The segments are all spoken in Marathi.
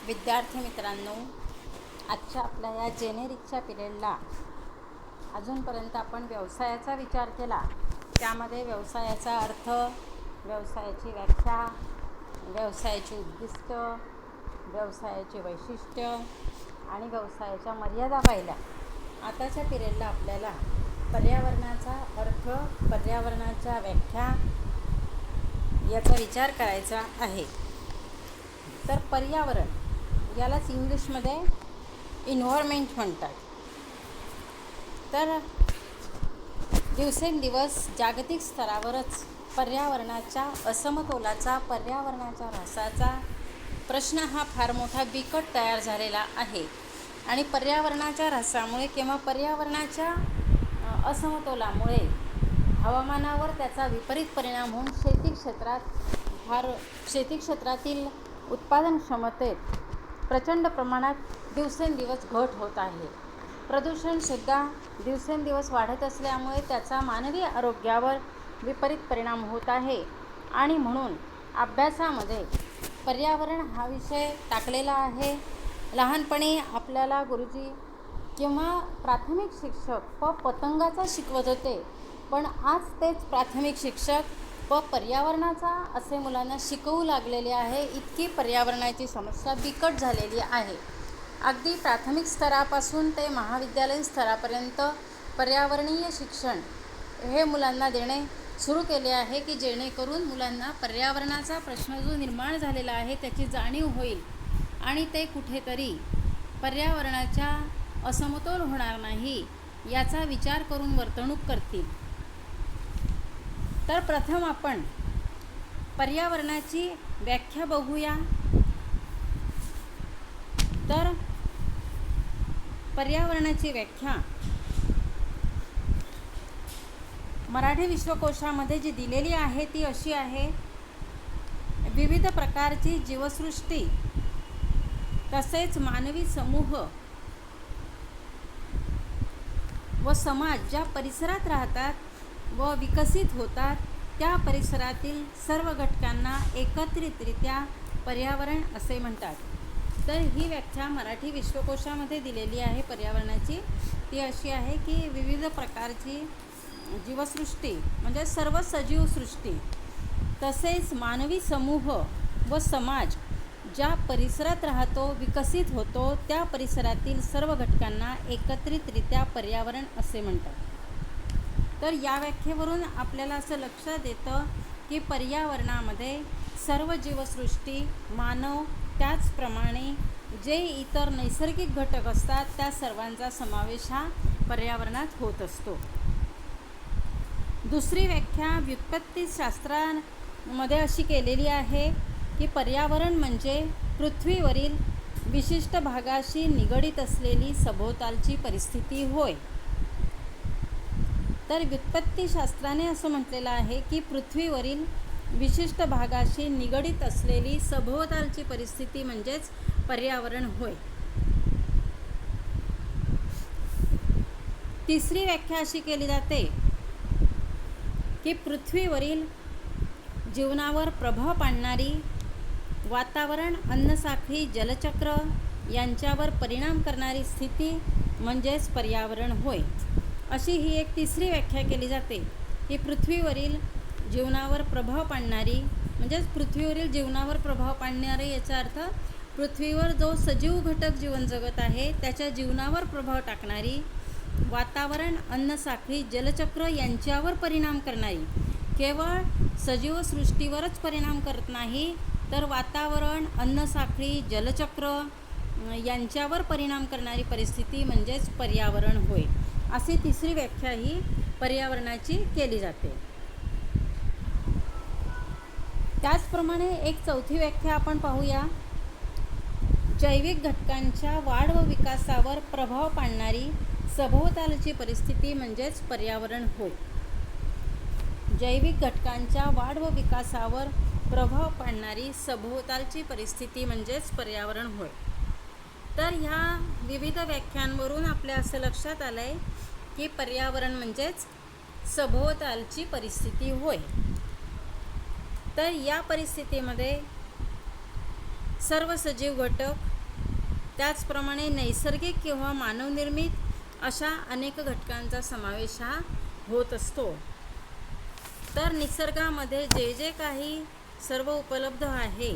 विद्यार्थी मित्रांनो, आजच्या आपल्या या जेनेरिकच्या पिरियडला अजूनपर्यंत आपण व्यवसायाचा विचार केला. त्यामध्ये व्यवसायाचा अर्थ, व्यवसायाची व्याख्या, व्यवसायाची उद्दिष्ट, व्यवसायाचे वैशिष्ट्य आणि व्यवसायाच्या मर्यादा पाहिल्या. आताच्या पिरियडला आपल्याला पर्यावरणाचा अर्थ, पर्यावरणाच्या व्याख्या याचा विचार करायचा आहे. तर पर्यावरण यालाच इंग्लिशमध्ये इन्व्हायरमेंट म्हणतात. तर दिवसेंदिवस जागतिक स्तरावरच पर्यावरणाच्या असमतोलाचा, पर्यावरणाच्या ऱ्हासाचा प्रश्न हा फार मोठा बिकट तयार झालेला आहे. आणि पर्यावरणाच्या ऱ्हासामुळे किंवा पर्यावरणाच्या असमतोलामुळे हवामानावर त्याचा विपरीत परिणाम होऊन शेती क्षेत्रातील उत्पादन क्षमतेत प्रचंड प्रमाणात दिवसेंदिवस घट होत आहे. प्रदूषणसुद्धा दिवसेंदिवस वाढत असल्यामुळे त्याचा मानवी आरोग्यावर विपरीत परिणाम होत आहे. आणि म्हणून अभ्यासामध्ये पर्यावरण हा विषय टाकलेला आहे. लहानपणी आपल्याला गुरुजी किंवा प्राथमिक शिक्षक पतंगाचा शिकवत होते, पण आज तेच प्राथमिक शिक्षक पर्यावरणाचा असे मुलांना शिकवू लागलेले आहे. इतकी पर्यावरणाची समस्या बिकट झालेली आहे. अगदी प्राथमिक स्तरापासून ते महाविद्यालयीन स्तरापर्यंत पर्यावरणीय शिक्षण हे मुलांना देणे सुरू केले आहे, की जेणेकरून मुलांना पर्यावरणाचा प्रश्न जो निर्माण झालेला आहे त्याची जाणीव होईल आणि ते कुठेतरी पर्यावरणाच्या असमतोल होणार नाही याचा विचार करून वर्तणूक करतील. तर प्रथम आपण पर्यावरणाची व्याख्या बघूया. तर पर्यावरणाची व्याख्या मराठी विश्वकोशामध्ये जी दिलेली आहे ती अशी आहे: विविध प्रकारची जीवसृष्टी तसेच मानवी समूह व समाज ज्या परिसरात राहतात व विकसित होतात त्या परिसरातील सर्व घटकांना एकत्रितरित्या पर्यावरण असे म्हणतात. तर ही व्याख्या मराठी विश्वकोशामध्ये दिलेली आहे पर्यावरणाची. ती अशी आहे की विविध प्रकारची जीवसृष्टी म्हणजे सर्व सजीव सृष्टी तसेच मानवी समूह व समाज ज्या परिसरात राहतो, विकसित होतो त्या परिसरातील सर्व घटकांना एकत्रितरित्या पर्यावरण असे म्हणतात. तर या व्याख्येवरून आपल्याला असं लक्षात येतं की पर्यावरणामध्ये सर्व जीवसृष्टी, मानव, त्याचप्रमाणे जे इतर नैसर्गिक घटक असतात त्या सर्वांचा समावेश हा पर्यावरणात होत असतो. दुसरी व्याख्या व्युत्पत्तीशास्त्रामध्ये अशी केलेली आहे की पर्यावरण म्हणजे पृथ्वीवरील विशिष्ट भागाशी निगडीत असलेली सभोवतालची परिस्थिती होय. तर व्युत्पत्तीशास्त्राने असं म्हटलेलं आहे की पृथ्वीवरील विशिष्ट भागाशी निगडीत असलेली सभोवतालची परिस्थिती म्हणजेच पर्यावरण होय. तिसरी व्याख्या अशी केली जाते की पृथ्वीवरील जीवनावर प्रभाव पाडणारी वातावरण, अन्नसाखळी, जलचक्र यांच्यावर परिणाम करणारी स्थिती म्हणजेच पर्यावरण होय. अशी ही एक तिसरी व्याख्या केली जाते की पृथ्वीवरील जीवनावर प्रभाव पाडणारी म्हणजेच पृथ्वीवरील जीवनावर प्रभाव पाडणारे याचा अर्थ पृथ्वीवर जो सजीव घटक जीवन जगत आहे त्याच्या जीवनावर प्रभाव टाकणारी वातावरण, अन्नसाखळी, जलचक्र यांच्यावर परिणाम करणारी, केवळ सजीव सृष्टीवरच परिणाम करत नाही तर वातावरण, अन्नसाखळी, जलचक्र यांच्यावर परिणाम करणारी परिस्थिती म्हणजेच पर्यावरण होय. अशी तिसरी व्याख्या ही पर्यावरणाची केली जाते. त्याचप्रमाणे एक चौथी व्याख्या आपण पाहूया: जैविक घटकांच्या वाढ व विकासावर प्रभाव पाडणारी सभोवतालची परिस्थिती म्हणजेच पर्यावरण होय. जैविक घटकांच्या वाढ व विकासावर प्रभाव पाडणारी सभोवतालची परिस्थिती म्हणजेच पर्यावरण होय. तर ह्या विविध व्याख्यांवरून आपल्या असं लक्षात आलं आहे की पर्यावरण म्हणजेच सभोवतालची परिस्थिती होय. तर या परिस्थितीमध्ये सर्व सजीव घटक त्याचप्रमाणे नैसर्गिक किंवा मानवनिर्मित अशा अनेक घटकांचा समावेश हा होत असतो. तर निसर्गामध्ये जे जे काही सर्व उपलब्ध आहे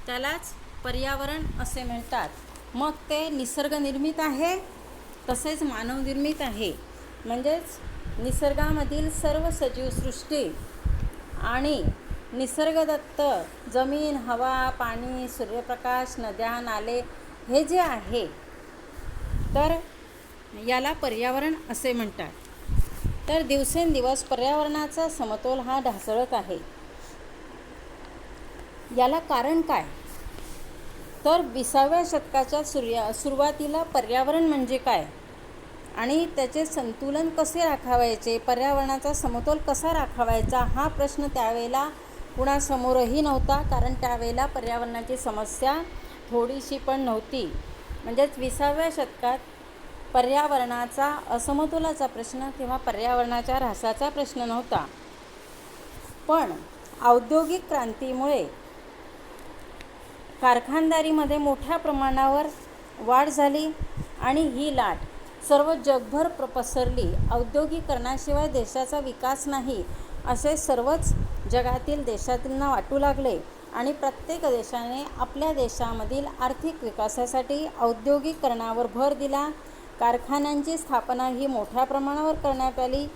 त्यालाच पर्यावरण असे म्हणतात. मग ते निसर्गनिर्मित आहे तसेच मानवनिर्मित आहे. म्हणजेच निसर्गामधील सर्व सजीवसृष्टी आणि निसर्गदत्त जमीन, हवा, पाणी, सूर्यप्रकाश, नद्या, नाले हे जे आहे तर याला पर्यावरण असे म्हणतात. तर दिवसेंदिवस पर्यावरणाचा समतोल हा ढासळत आहे. याला कारण काय? तर 20व्या शतकाच्या सुरुवातीला पर्यावरण म्हणजे काय आणि त्याचे संतुलन कसे राखावायचे, पर्यावरणाचा समतोल कसा राखावायचा हा प्रश्न त्यावेळेला कुणासमोरही नव्हता. कारण त्यावेळेला पर्यावरणाची समस्या थोडीशी पण नव्हती. म्हणजेच 20व्या शतकात पर्यावरणाचा असमतोलाचा प्रश्न किंवा पर्यावरणाच्या ऱ्हासाचा प्रश्न नव्हता. पण औद्योगिक क्रांतीमुळे कारखानदारीमध्ये मोठ्या प्रमाणावर वाढ झाली आणि ही लाट सर्व जगभर पसरली. औद्योगिकरणाशिवाय देशाचा विकास नाही असे सर्वच जगातील देशांना वाटू लागले आणि प्रत्येक देशाने आपल्या देशामधील आर्थिक विकासासाठी औद्योगिकरणावर भर दिला. कारखान्यांची स्थापना ही मोठ्या प्रमाणावर करण्यात आली.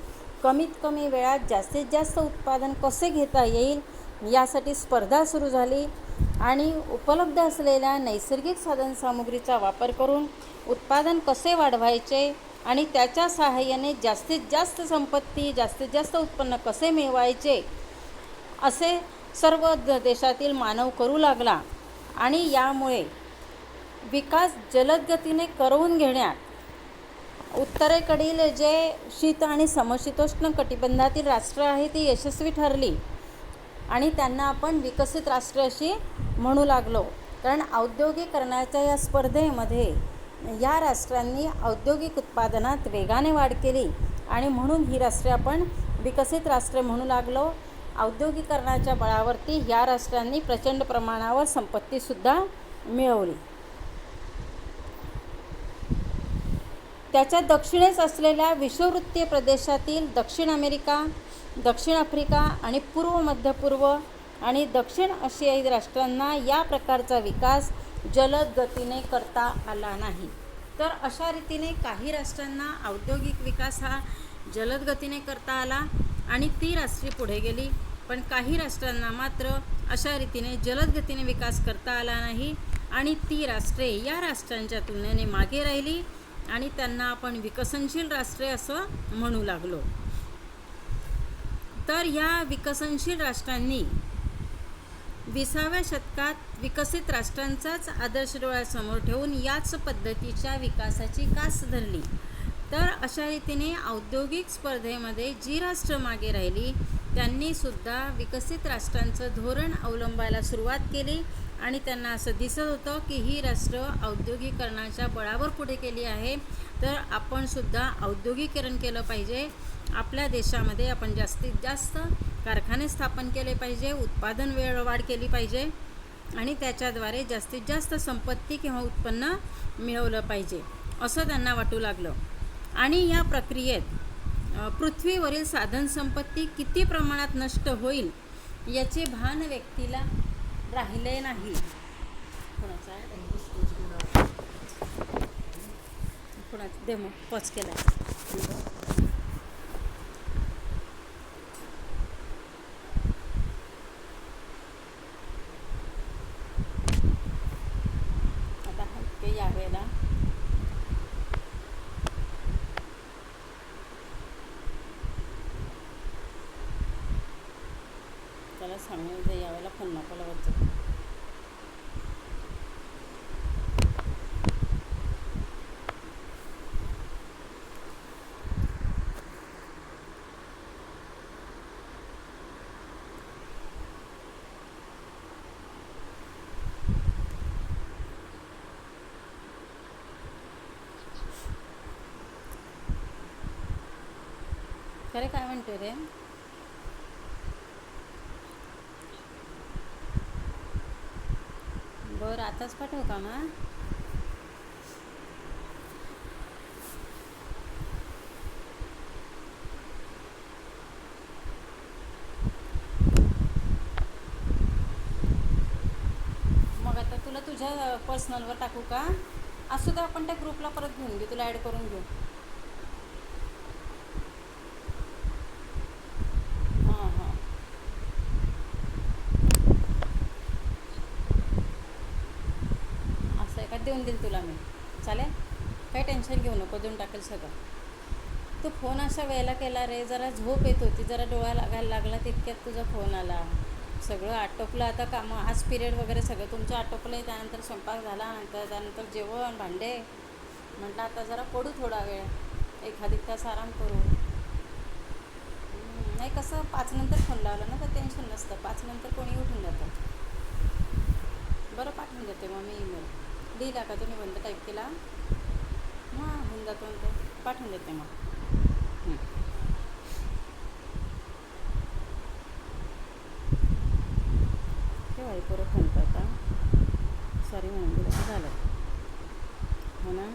कमीत कमी वेळात जास्तीत जास्त उत्पादन कसे घेता येईल यासाठी स्पर्धा सुरू झाली आणि उपलब्ध असलेल्या नैसर्गिक साधनसामुग्रीचा वापर करून उत्पादन कसे वाढवायचे आणि त्याच्या सहाय्याने जास्तीत जास्त संपत्ती, जास्तीत जास्त उत्पन्न कसे मिळवायचे असे सर्व देशातील मानव करू लागला. आणि यामुळे विकास जलद गतीने करवून घेण्यात उत्तरेकडील जे शीत आणि समशीतोष्ण कटिबंधातील राष्ट्र आहे ती यशस्वी ठरली आणि त्यांना आपण विकसित राष्ट्र अशी म्हणू लागलो. कारण औद्योगिकरणाच्या या स्पर्धेमध्ये या राष्ट्रांनी औद्योगिक उत्पादनात वेगाने वाढ केली आणि म्हणून ही राष्ट्रे आपण विकसित राष्ट्रे म्हणू लागलो. औद्योगिकरणाच्या बळावरती या राष्ट्रांनी प्रचंड प्रमाणावर संपत्तीसुद्धा मिळवली. त्याच्या दक्षिणेस असलेल्या विषुववृत्तीय प्रदेशातील दक्षिण अमेरिका, दक्षिण आफ्रिका आणि पूर्व मध्यपूर्व आणि दक्षिण आशियाई राष्ट्रांना या प्रकारचा विकास जलद गतीने करता आला नाही. तर अशा रीतीने काही राष्ट्रांना औद्योगिक विकास हा जलद गतीने करता आला आणि ती राष्ट्रे पुढे गेली. पण काही राष्ट्रांना मात्र अशा रीतीने जलद गतीने विकास करता आला नाही आणि ती राष्ट्रे या राष्ट्रांच्या तुलनेने मागे राहिली आणि त्यांना आपण विकसनशील राष्ट्रे असं म्हणू लागलो. तर या विकसनशील राष्ट्रांनी 20व्या शतकात विकसित राष्ट्रांचाच आदर्श डोळ्यासमोर ठेवून याच पद्धतीच्या विकासाची कास धरली. तर अशा रीतीने औद्योगिक स्पर्धेमध्ये जी राष्ट्र मागे राहिली त्यांनी सुद्धा विकसित राष्ट्रांचं धोरण अवलंबायला सुरुवात केली आणि त्यांना असं दिसत होतं की ही राष्ट्र औद्योगिकरणाच्या बळावर पुढे गेली आहे, तर आपण सुद्धा औद्योगिकीकरण केलं पाहिजे. आपल्या देशामध्ये आपण जास्तीत जास्त कारखाने स्थापन केले पाहिजे, उत्पादन वाढ केली पाहिजे आणि त्याच्याद्वारे जास्तीत जास्त संपत्ती किंवा उत्पन्न मिळवलं पाहिजे असं त्यांना वाटू लागलं. आणि या प्रक्रियेत पृथ्वीवरील साधनसंपत्ती किती प्रमाणात नष्ट होईल याचे भान व्यक्तीला राहिले नाही. कोणाचा दे मग पच केला. आता ते यावेळेला त्याला सांगून यावेळेला फोन नको लावत जा. खरे काय म्हणतो रे? बरं आताच पाठवू का मग? तुला तुझ्या पर्सनलवर टाकू का? असू दे, आपण त्या ग्रुपला परत घेऊन घेऊ, तुला ॲड करून घेऊ. हां हां. असं आहे का? देऊन देईल तुला मी. चालेल, काही टेन्शन घेऊ नको, देऊन टाकेल सगळं. तू फोन अशा वेळेला केला रे, जरा झोप येत होती, जरा डोळा लागायला लागला, तितक्यात तुझा फोन आला. सगळं आटोपलं आता, कामं आज पिरियड वगैरे सगळं तुमचं आटोपलं आहे. त्यानंतर स्वयंपाक झाला, त्यानंतर जेवण, भांडे. म्हटलं आता जरा पडू थोडा वेळ, एखादी तास आराम करू. नाही, कसं 5 नंतर फोन लावला ना तर टेन्शन नसतं. 5 नंतर कोणी उठून जातं. बरं, पाठवून देते मग मी ईमेल. लिहिला का तुम्ही? बंद टाईप केला? हां, होऊन जातो ते, पाठवून देते मग. तेव्हा परत म्हणतो आता सॉरी म्हणून दिलं तर झालं, हो ना.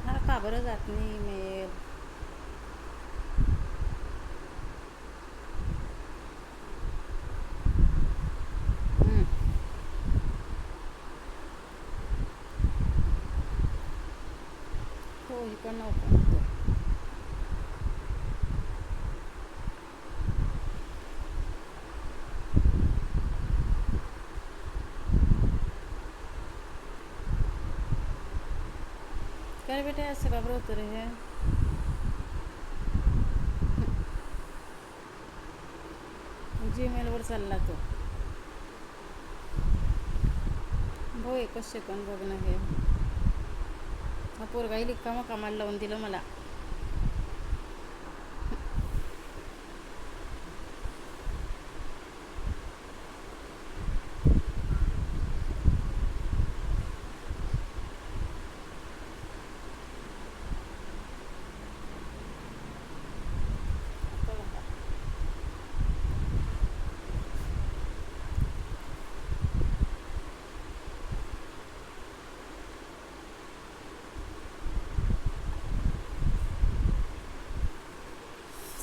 हा, का बरं जात नाही मेल? हो, इकडनं ओपन होतो. काय बेटा, असं का बरं होतं रे हे? जीमेलवर चालला तो. हो, 1 सेकंद बघणं हे. हा पोरगाही रिकामं कामाला लावून दिलं मला.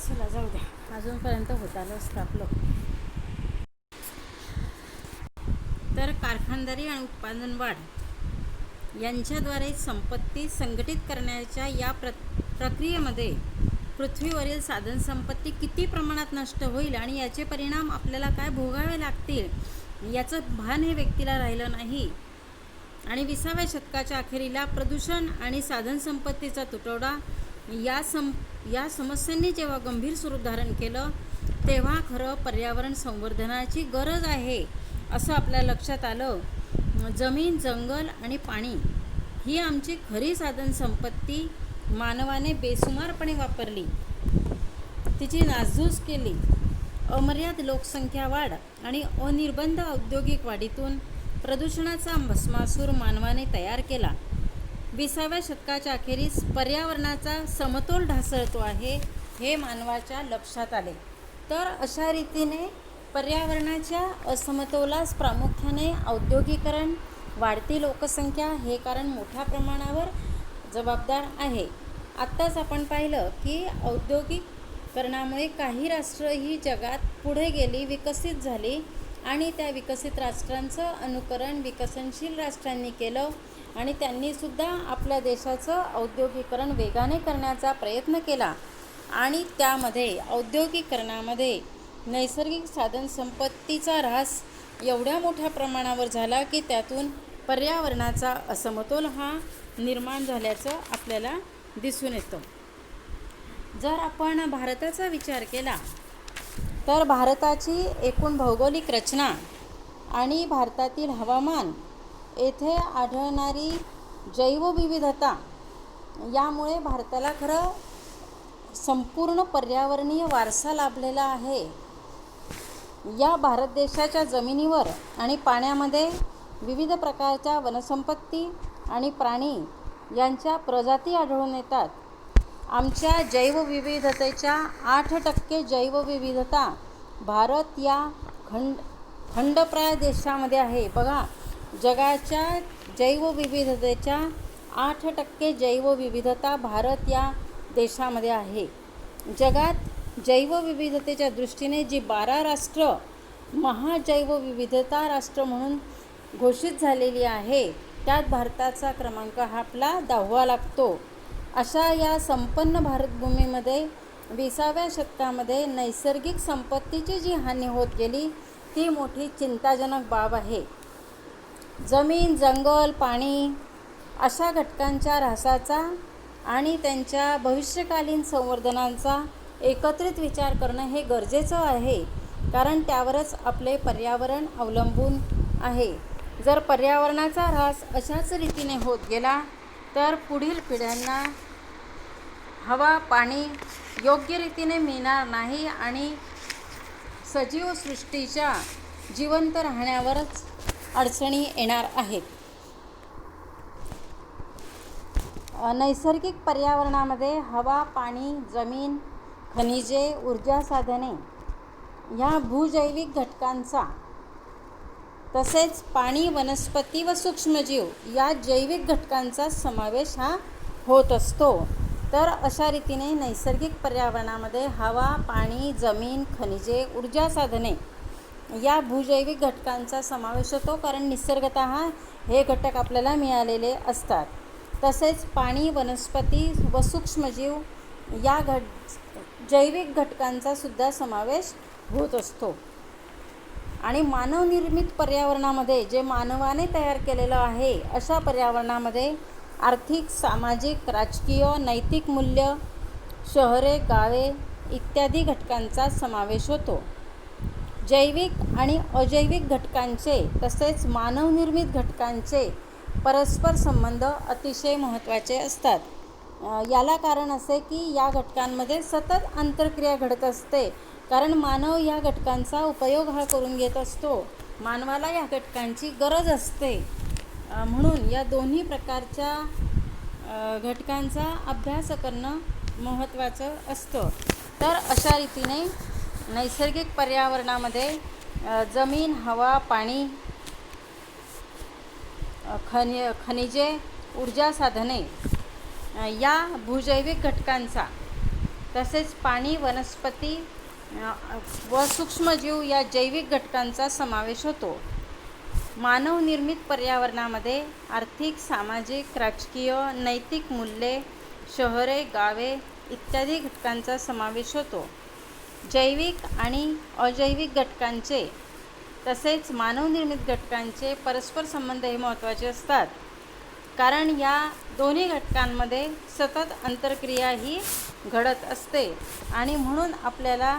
चला जाऊ द्या, अजूनपर्यंत होत आलं असतं आपलं. तर कारखानदारी आणि उत्पादन वाढ यांच्याद्वारे संपत्ती संघटित करण्याच्या या प्रक्रियेमध्ये पृथ्वीवरील साधनसंपत्ती किती प्रमाणात नष्ट होईल आणि याचे परिणाम आपल्याला काय भोगावे लागतील याचं भान हे व्यक्तीला राहिलं नाही. आणि 20व्या शतकाच्या अखेरीला प्रदूषण आणि साधनसंपत्तीचा तुटवडा या समस्यांनी जेव्हा गंभीर स्वरूप धारण केलं, तेव्हा खरं पर्यावरण संवर्धनाची गरज आहे असं आपल्या लक्षात आलं. जमीन, जंगल आणि पाणी ही आमची खरी साधनसंपत्ती मानवाने बेसुमारपणे वापरली, तिची नासधूस केली. अमर्याद लोकसंख्या वाढ आणि अनिर्बंध औद्योगिक वाढीतून प्रदूषणाचा भस्मासूर मानवाने तयार केला. 20व्या शतकाच्या अखेरीस पर्यावरणाचा समतोल ढासळतो आहे हे मानवाच्या लक्षात आले. तर अशा रीतीने पर्यावरणाच्या असमतोलास प्रामुख्याने औद्योगिकरण, वाढती लोकसंख्या हे कारण मोठ्या प्रमाणावर जबाबदार आहे. आत्ताच आपण पाहिलं की औद्योगिकरणामुळे काही राष्ट्र ही जगात पुढे गेली, विकसित झाली आणि त्या विकसित राष्ट्रांचं अनुकरण विकसनशील राष्ट्रांनी केलं आणि त्यांनीसुद्धा आपल्या देशाचं औद्योगिकरण वेगाने करण्याचा प्रयत्न केला. आणि त्यामध्ये औद्योगिकरणामध्ये नैसर्गिक साधनसंपत्तीचा ऱ्हास एवढ्या मोठ्या प्रमाणावर झाला की त्यातून पर्यावरणाचा असमतोल हा निर्माण झाल्याचं आपल्याला दिसून येतं. जर आपण भारताचा विचार केला तर भारताची एकूण भौगोलिक रचना आणि भारतातील हवामान येथे आढळणारी जैवविविधता यामुळे भारताला खरं संपूर्ण पर्यावरणीय वारसा लाभलेला आहे. या भारत देशाच्या जमिनीवर आणि पाण्यामध्ये विविध प्रकारच्या वनसंपत्ती आणि प्राणी यांच्या प्रजाती आढळून येतात. आमच्या जैवविविधतेच्या 8% जैवविविधता भारत या खंडप्राय देशामध्ये आहे. बघा, जगाच्या जैवविविधतेच्या 8% जैवविविधता भारत या देशामध्ये आहे. जगात जैवविविधतेच्या दृष्टीने जी 12 राष्ट्र महाजैवविविधता राष्ट्र म्हणून घोषित झालेली आहे, त्यात भारताचा क्रमांक हा आपला 10वा लागतो. अशा या संपन्न भारतभूमीमध्ये 20व्या शतकामध्ये नैसर्गिक संपत्तीची जी हानी होत गेली ती मोठी चिंताजनक बाब आहे. जमीन, जंगल, पाणी अशा घटकांच्या ऱ्हासाचा आणि त्यांच्या भविष्यकालीन संवर्धनाचा एकत्रित विचार करणं हे गरजेचं आहे, कारण त्यावरच आपले पर्यावरण अवलंबून आहे. जर पर्यावरणाचा ऱ्हास अशाच रीतीने होत गेला तर पुढील पिढ्यांना हवा, पाणी योग्य रीतीने मिळणार नाही आणि सजीव सृष्टीच्या जिवंत राहण्यावरच अडचणी येणार आहेत. नैसर्गिक पर्यावरणामध्ये हवा, पाणी, जमीन, खनिजे, ऊर्जा साधने ह्या भूजैविक घटकांचा तसेच पाणी, वनस्पती व सूक्ष्मजीव या जैविक घटकांचा समावेश हा होत असतो. तर अशा रीतीने नैसर्गिक पर्यावरणामध्ये हवा, पाणी, जमीन, खनिजे, ऊर्जा साधने या भूजैविक घटकांचा समावेश होतो, कारण निसर्गतः हे घटक आपल्याला मिळालेले असतात. तसेच पाणी, वनस्पती व सूक्ष्मजीव या जैविक घटकांचा सुद्धा समावेश होत असतो. आणि मानवनिर्मित पर्यावरणामध्ये जे मानवाने तयार केलेलं आहे अशा पर्यावरणामध्ये आर्थिक, सामाजिक, राजकीय, नैतिक मूल्य, शहरे, गावे इत्यादी घटकांचा समावेश होतो. जैविक आणि अजैविक घटकांचे तसेच मानवनिर्मित घटकांचे परस्पर संबंध अतिशय महत्त्वाचे असतात. याला कारण असे की या घटकांमध्ये सतत आंतरक्रिया घडत असते, कारण मानव या घटकांचा उपयोग हा करून घेत असतो. मानवाला या घटकांची गरज असते. म्हणून या दोन्ही प्रकारच्या घटकांचा अभ्यास करणं महत्त्वाचं असतं. तर अशा रीतीने नैसर्गिक पर्यावरणामध्ये जमीन, हवा, पाणी, खनिजे, ऊर्जा साधने या भूजैविक घटकांचा तसेच पाणी, वनस्पती व सूक्ष्मजीव या जैविक घटकांचा समावेश होतो. मानवनिर्मित पर्यावरणामध्ये आर्थिक, सामाजिक, राजकीय, नैतिक मूल्ये, शहरे, गावे इत्यादी घटकांचा समावेश होतो. जैविक आणि अजैविक घटकांचे तसेच मानवनिर्मित घटकांचे परस्पर संबंध हे महत्त्वाचे असतात, कारण या दोन्ही घटकांमध्ये सतत आंतरक्रिया ही घडत असते. आणि म्हणून आपल्याला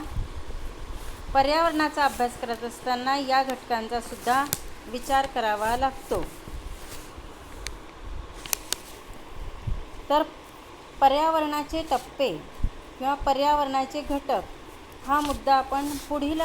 पर्यावरणाचा अभ्यास करत असताना या घटकांचा सुद्धा विचार करावा लागतो. तर पर्यावरणाचे टप्पे किंवा पर्यावरणाचे घटक हा मुद्दा आपण पुढील